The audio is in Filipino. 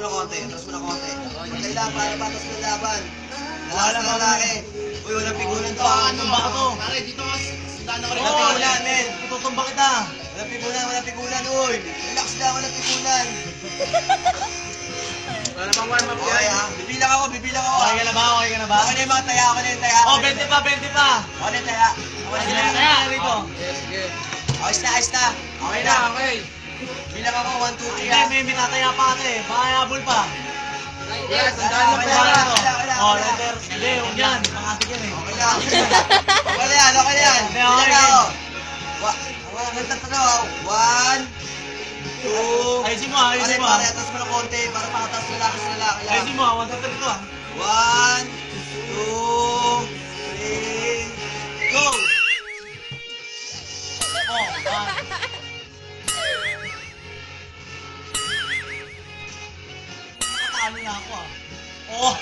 mo na konti. Atras mo na konti. Kailangan para patas na laban. Lakas na lalaki. Uy, walang pigulan to. Tumba ka to. Pare, dito ka. Sandaan na ka rin. Walang pigulan, men. Itutumba kita. Walang pigulan, uy. Relax lang, walang pigulan. Wala pang warm up Okay, yan. ha? Bibilang ako. Okay ka na ba? Okay ka na ba? Ako na yung mga taya, ako na yung taya. Oh, 20 pa, 20 pa. Ako na yung taya. Ako na yung Sige, taya. kaya rito. Sige. Ayos na, ayos na. Okay na. Okay. Bilang ako, 1, 2, 3, Hindi, may minataya pa ate. Baka habol pa. Yes, sandaan na Okay pera. lang, okay lang, okay lang. Oh, letter. Hindi, huwag yan. Pangasig yan eh. Okay lang. Okay na yan, okay na yan. Hindi, okay, Bilang okay. ako. Nagtatalo. 1, 2, Ayusin mo, ayusin mo. pare, atas mo na konti para makatas na lakas na lalaki lang. Ayusin mo, 1 to 3 to ah. 1, 2, 3, go! Oh, 1. Nakatalo na ako ah. Oh.